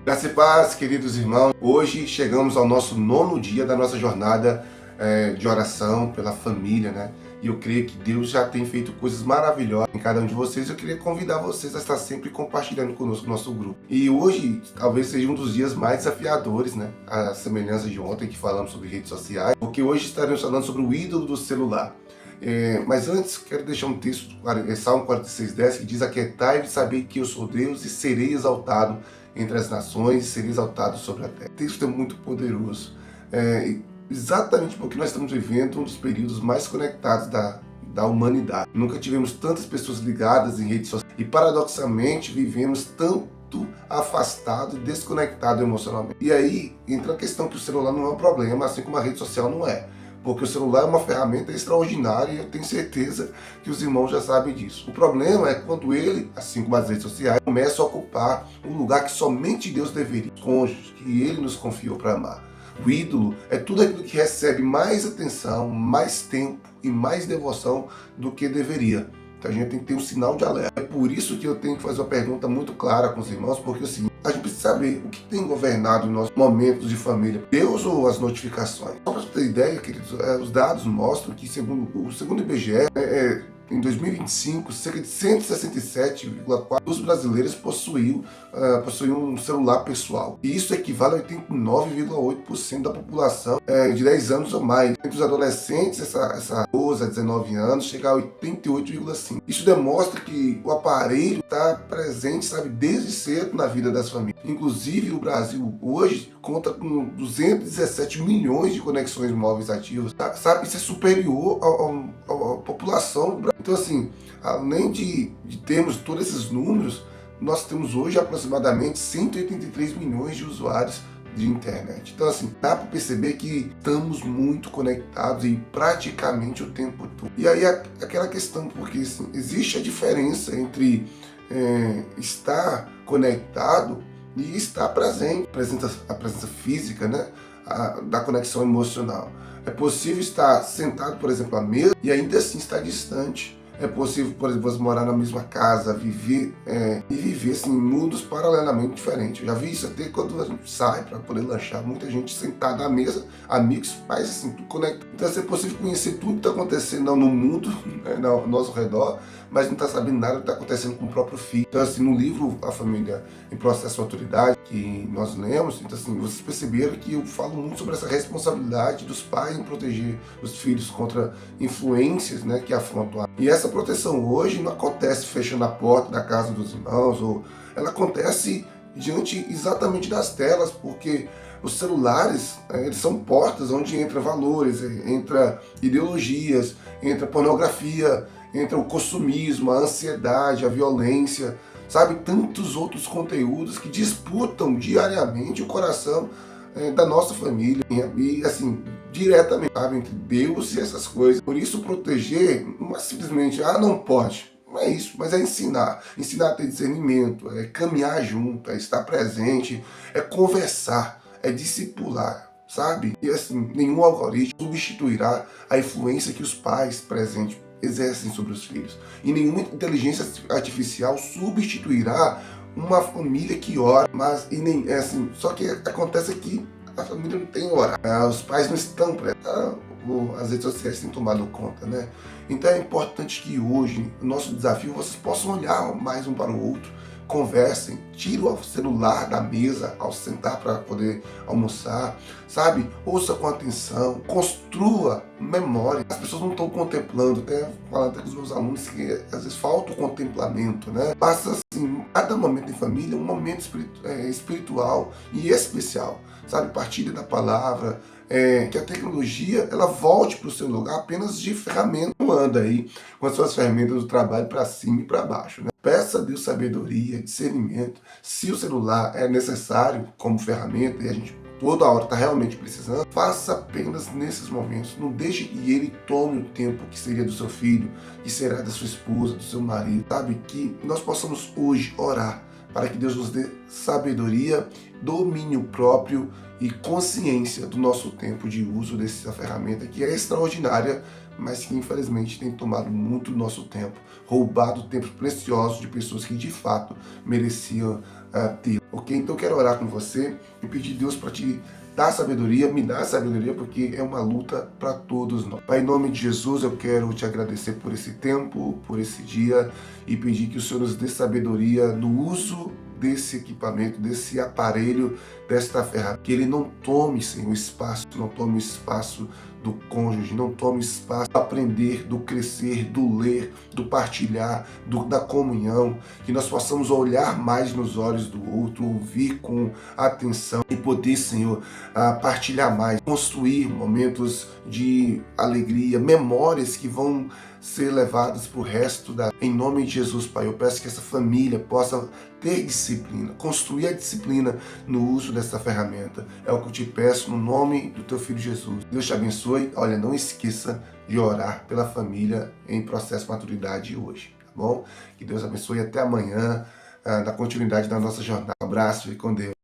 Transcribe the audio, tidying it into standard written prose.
Graça e paz, queridos irmãos. Hoje chegamos ao nosso 9º dia da nossa jornada de oração pela família, né? E eu creio que Deus já tem feito coisas maravilhosas em cada um de vocês. Eu queria convidar vocês a estar sempre compartilhando conosco o nosso grupo. E hoje talvez seja um dos dias mais desafiadores, né? A semelhança de ontem que falamos sobre redes sociais, porque hoje estaremos falando sobre o ídolo do celular. Mas antes, quero deixar um texto, Salmo 46:10, que diz: aquietai-vos e sabei que eu sou Deus e serei exaltado entre as nações e serei exaltado sobre a terra. O texto é muito poderoso, exatamente porque nós estamos vivendo um dos períodos mais conectados da humanidade. Nunca tivemos tantas pessoas ligadas em redes sociais e, paradoxalmente, vivemos tanto afastado, desconectado emocionalmente. E aí entra a questão que o celular não é um problema, assim como a rede social não é. Porque o celular é uma ferramenta extraordinária e eu tenho certeza que os irmãos já sabem disso. O problema é quando ele, assim como as redes sociais, começa a ocupar um lugar que somente Deus deveria, os cônjuges, que Ele nos confiou para amar. O ídolo é tudo aquilo que recebe mais atenção, mais tempo e mais devoção do que deveria. Então a gente tem que ter um sinal de alerta. É por isso que eu tenho que fazer uma pergunta muito clara com os irmãos, porque assim, a gente precisa saber o que tem governado os nossos momentos de família, Deus ou as notificações. Só para você ter ideia, queridos, os dados mostram que, segundo o IBGE, em 2025, cerca de 167,4% dos brasileiros possuíam um celular pessoal. E isso equivale a 89,8% da população de 10 anos ou mais. Entre os adolescentes, essa 12 a 19 anos, chega a 88,5%. Isso demonstra que o aparelho está presente, sabe, desde cedo na vida das famílias. Inclusive, o Brasil hoje conta com 217 milhões de conexões móveis ativas. Sabe, isso é superior à população do Brasil. Então, assim, além de termos todos esses números, nós temos hoje aproximadamente 183 milhões de usuários de internet. Então, assim, dá para perceber que estamos muito conectados e praticamente o tempo todo. E aí, aquela questão, porque assim, existe a diferença entre estar conectado e estar presente, a presença física, né? Da conexão emocional. É possível estar sentado, por exemplo, à mesa e ainda assim estar distante. É possível, por exemplo, você morar na mesma casa, viver assim, em mundos paralelamente diferentes. Eu já vi isso até quando a gente sai para poder lanchar, muita gente sentada à mesa, amigos, mas assim, tudo conectado. Então é possível conhecer tudo que está acontecendo no mundo, né, ao nosso redor, mas não está sabendo nada do que está acontecendo com o próprio filho. Então, assim, no livro A Família em Processo de Autoridade, que nós lemos, então, assim, vocês perceberam que eu falo muito sobre essa responsabilidade dos pais em proteger os filhos contra influências, né, que afrontam a... E essa proteção hoje não acontece fechando a porta da casa dos irmãos, ou ela acontece diante exatamente das telas, porque os celulares, eles são portas onde entra valores, entra ideologias, entra pornografia, entra o consumismo, a ansiedade, a violência, sabe? Tantos outros conteúdos que disputam diariamente o coração da nossa família e assim, diretamente, sabe? Entre Deus e essas coisas. Por isso proteger não é simplesmente, não pode. Não é isso, mas é ensinar a ter discernimento, é caminhar junto, é estar presente, é conversar, é discipular, sabe? E assim, nenhum algoritmo substituirá a influência que os pais presentes exercem sobre os filhos. E nenhuma inteligência artificial substituirá uma família que ora, mas e nem assim, só que acontece que a família não tem hora, os pais não estão preparados, as redes sociais têm tomado conta, né? Então é importante que hoje, o nosso desafio, vocês possam olhar mais um para o outro, conversem, tire o celular da mesa ao sentar para poder almoçar, sabe? Ouça com atenção, construa memória. As pessoas não estão contemplando, até falando com os meus alunos que às vezes falta o contemplamento, né? Passa assim, cada momento em família, um momento espiritual e especial, sabe? Partilha da palavra, que a tecnologia ela volte para o seu lugar apenas de ferramenta. Não anda aí com as suas ferramentas do trabalho para cima e para baixo, né? Peça a Deus sabedoria, discernimento. Se o celular é necessário como ferramenta e a gente toda hora está realmente precisando, faça apenas nesses momentos. Não deixe que ele tome o tempo que seria do seu filho, que será da sua esposa, do seu marido. Sabe, que nós possamos hoje orar para que Deus nos dê sabedoria, domínio próprio e consciência do nosso tempo de uso dessa ferramenta que é extraordinária, mas que infelizmente tem tomado muito do nosso tempo, roubado tempos preciosos de pessoas que de fato mereciam ter. ok? Então eu quero orar com você e pedir a Deus para te dar sabedoria, me dar sabedoria, porque é uma luta para todos nós. Pai, em nome de Jesus, eu quero te agradecer por esse tempo, por esse dia e pedir que o Senhor nos dê sabedoria no uso desse equipamento, desse aparelho, desta ferramenta, que ele não tome, Senhor, espaço, não tome espaço do cônjuge, não tome espaço do aprender, do crescer, do ler, do partilhar, da comunhão, que nós possamos olhar mais nos olhos do outro, ouvir com atenção e poder, Senhor, partilhar mais, construir momentos de alegria, memórias que vão ser levadas para o resto da... Em nome de Jesus, Pai, eu peço que essa família possa ter disciplina, construir a disciplina no uso dessa ferramenta. É o que eu te peço no nome do teu Filho Jesus. Deus te abençoe. Olha, não esqueça de orar pela família em processo de maturidade hoje, tá bom? Que Deus abençoe até amanhã, na continuidade da nossa jornada. Um abraço e com Deus.